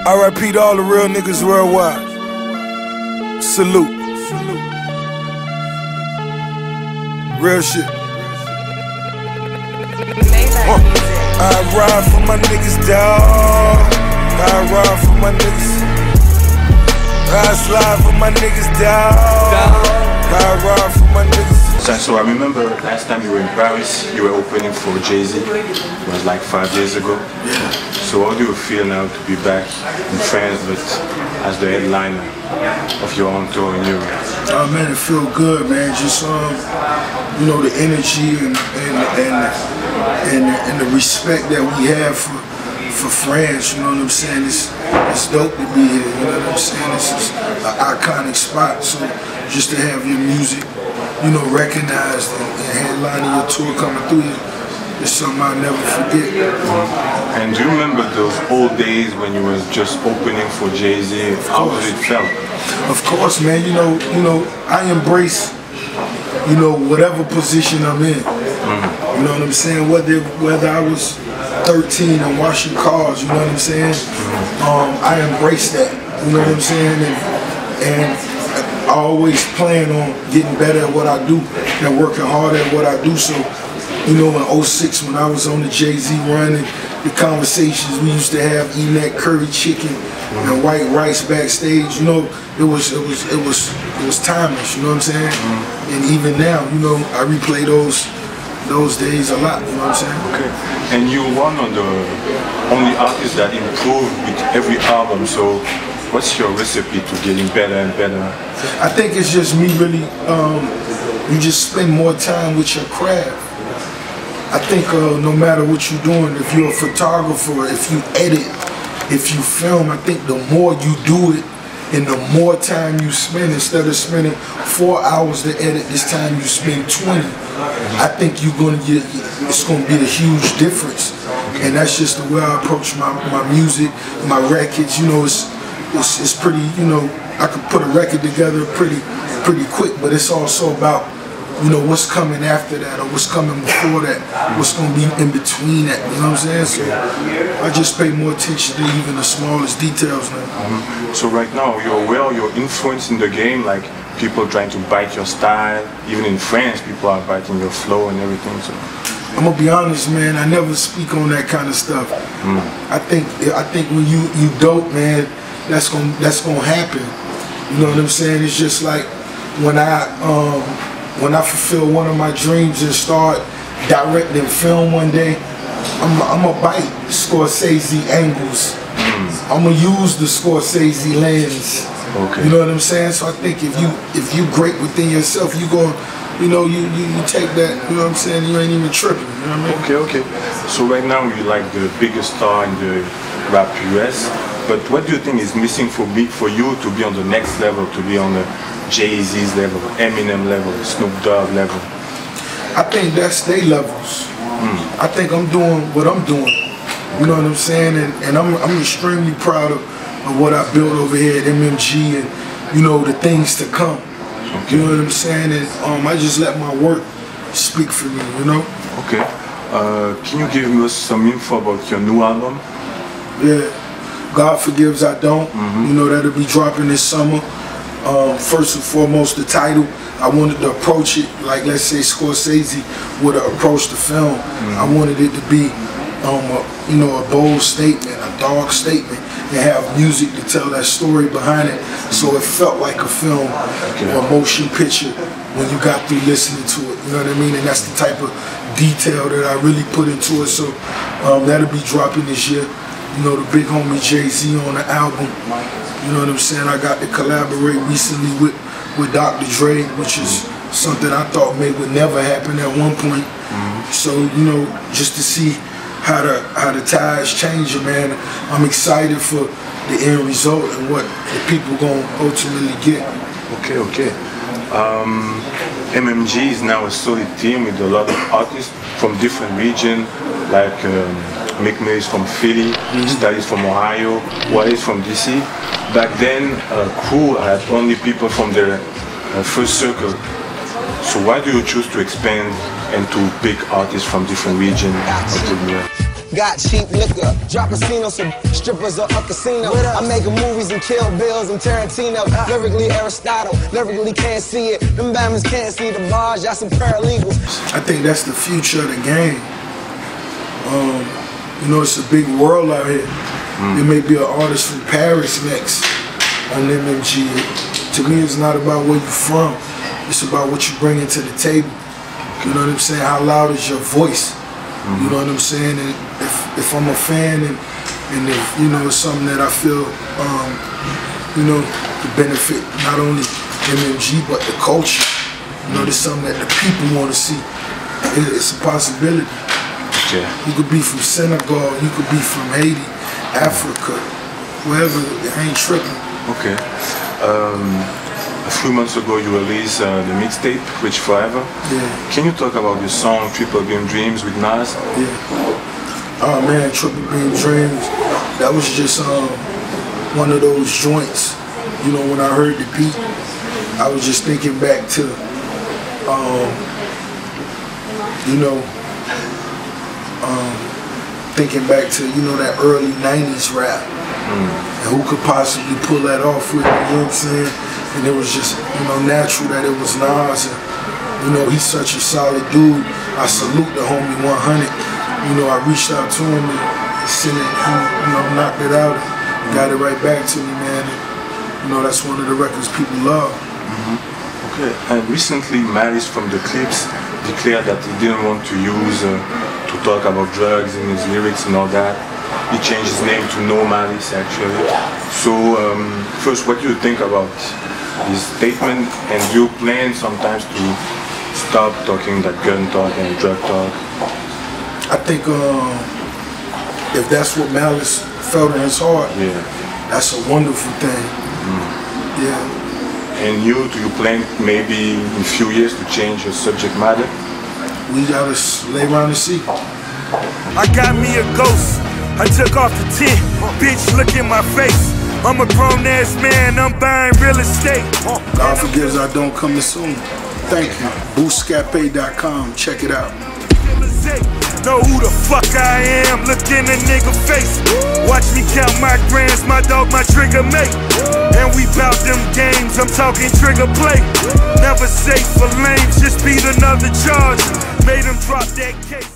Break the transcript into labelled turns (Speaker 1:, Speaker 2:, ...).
Speaker 1: R.I.P. to all the real niggas worldwide. Salute. Real shit. I ride for my niggas, dawg. I ride for my niggas. I slide for my niggas, dawg. I ride for my niggas.
Speaker 2: So I remember last time you were in Paris, you were opening for Jay-Z. It was like 5 years ago. So how do you feel now to be back in France, but as the headliner of your own tour in Europe?
Speaker 1: Oh man, it feel good, man. Just you know, the energy and the respect that we have for France. You know what I'm saying? It's dope to be here. You know what I'm saying? This is an iconic spot. So just to have your music, you know, recognized and headlining your tour coming through here, it's something I'll never forget.
Speaker 2: And do you remember those old days when you was just opening for Jay-Z? How did it felt?
Speaker 1: Of course, man. You know, I embrace, you know, whatever position I'm in. You know what I'm saying? Whether I was 13 and washing cars, you know what I'm saying? I embrace that. You know what I'm saying? And I always plan on getting better at what I do and working hard at what I do. So, you know, in 06 when I was on the Jay-Z run and the conversations we used to have eating that curry chicken and white rice backstage, you know, it was timeless, you know what I'm saying? And even now, you know, I replay those days a lot, you know what I'm saying?
Speaker 2: Okay. And you're one of the only artists that improve with every album, so what's your recipe to getting better and better?
Speaker 1: I think it's just me really, you just spend more time with your craft. I think no matter what you're doing, if you're a photographer, if you edit, if you film, I think the more you do it and the more time you spend, instead of spending 4 hours to edit, this time you spend 20. I think it's going to be a huge difference. And that's just the way I approach my music, my records. You know, it's pretty, you know, I can put a record together pretty quick, but it's also about, you know, what's coming after that or what's coming before that, what's going to be in between that, you know what I'm saying? So I just pay more attention to even the smallest details now.
Speaker 2: So right now, you're influence in the game, like people trying to bite your style, even in France, people are biting your flow and everything. So
Speaker 1: I'm gonna be honest, man, I never speak on that kind of stuff. I think when you dope, man, that's gonna happen. You know what I'm saying? It's just like when I fulfill one of my dreams and start directing film one day, I'm gonna bite Scorsese angles. I'm gonna use the Scorsese lens.
Speaker 2: Okay.
Speaker 1: You know what I'm saying? So I think if you great within yourself, you go, you know, you take that. You know what I'm saying? You ain't even tripping. You know what I mean?
Speaker 2: Okay. So right now you're like the biggest star in the rap US. But what do you think is missing for you to be on the next level, to be on the Jay-Z's level, Eminem level, Snoop Dogg level?
Speaker 1: I think that's their levels. I think I'm doing what I'm doing. You know what I'm saying? And I'm extremely proud of what I built over here at MMG and, you know, the things to come. Okay. You know what I'm saying? And I just let my work speak for me, you know?
Speaker 2: Okay. Can you give us some info about your new album?
Speaker 1: Yeah. God Forgives, I Don't. You know, that'll be dropping this summer. First and foremost, the title, I wanted to approach it like, let's say, Scorsese would have approached the film. I wanted it to be, you know, a bold statement, a dark statement, and have music to tell that story behind it. So it felt like a film or a motion picture when you got through listening to it. You know what I mean? And that's the type of detail that I really put into it. So that'll be dropping this year. You know, the big homie Jay-Z on the album. You know what I'm saying? I got to collaborate recently with Dr. Dre, which is something I thought would never happen at one point. So, you know, just to see how the tides changing, man, I'm excited for the end result and what the people gonna ultimately get.
Speaker 2: Okay. MMG is now a solid team with a lot of artists from different regions, like Mick May is from Philly, Sty is from Ohio, Wally is from DC. Back then, Crew had only people from their first circle. So why do you choose to expand and to pick artists from different regions of the world?
Speaker 3: got cheap liquor. Drop casinos so strippers are a casino. I'm making movies and Kill Bills and Tarantino. Lyrically Aristotle, lyrically can't see it. Them Bama's can't see the bars, y'all some paralegals.
Speaker 1: I think that's the future of the game. You know, it's a big world out here. There may be an artist from Paris next on MMG. To me, it's not about where you're from. It's about what you bring into the table. You know what I'm saying? How loud is your voice? You know what I'm saying? And if I'm a fan and if, you know, it's something that I feel, you know, to benefit not only MMG but the culture. You know, there's something that the people want to see. It's a possibility.
Speaker 2: Yeah.
Speaker 1: You could be from Senegal, you could be from Haiti, Africa, wherever. It ain't tripping.
Speaker 2: Okay. A few months ago you released the mixtape, Rich Forever.
Speaker 1: Yeah.
Speaker 2: Can you talk about the song Triple Beam Dreams with Nas?
Speaker 1: Yeah. Oh man, Triple Beam Dreams. That was just one of those joints. You know, when I heard the beat, I was just thinking back to, you know, thinking back to, you know, that early 90s rap. And who could possibly pull that off with me, you know what I'm saying? And it was just, you know, natural that it was Nas. And, you know, he's such a solid dude. I salute the homie 100. You know, I reached out to him and sent it, you know, knocked it out and got it right back to me, man. And, you know, that's one of the records people love.
Speaker 2: Okay, and recently Malice from the Clips declared that he didn't want to use to talk about drugs in his lyrics and all that. He changed his name to No Malice actually. So first, what do you think about his statement, and do you plan sometimes to stop talking that gun talk and drug talk?
Speaker 1: I think if that's what Malice felt in his heart,
Speaker 2: yeah,
Speaker 1: that's a wonderful thing. Yeah.
Speaker 2: And do you plan maybe in a few years to change your subject matter?
Speaker 1: We gotta lay around and see.
Speaker 4: I got me a ghost. I took off the tent. Bitch, look in my face. I'm a grown-ass man. I'm buying real estate.
Speaker 1: God forgives I don't come soon. Thank you. Booska-p.com. Check it out.
Speaker 4: Know who the fuck I am. Look in a nigga face. Watch me count my grams. My dog, my trigger mate. And we bout them games. I'm talking trigger play. Never safe for lames. Just beat another charge. Made him drop that case.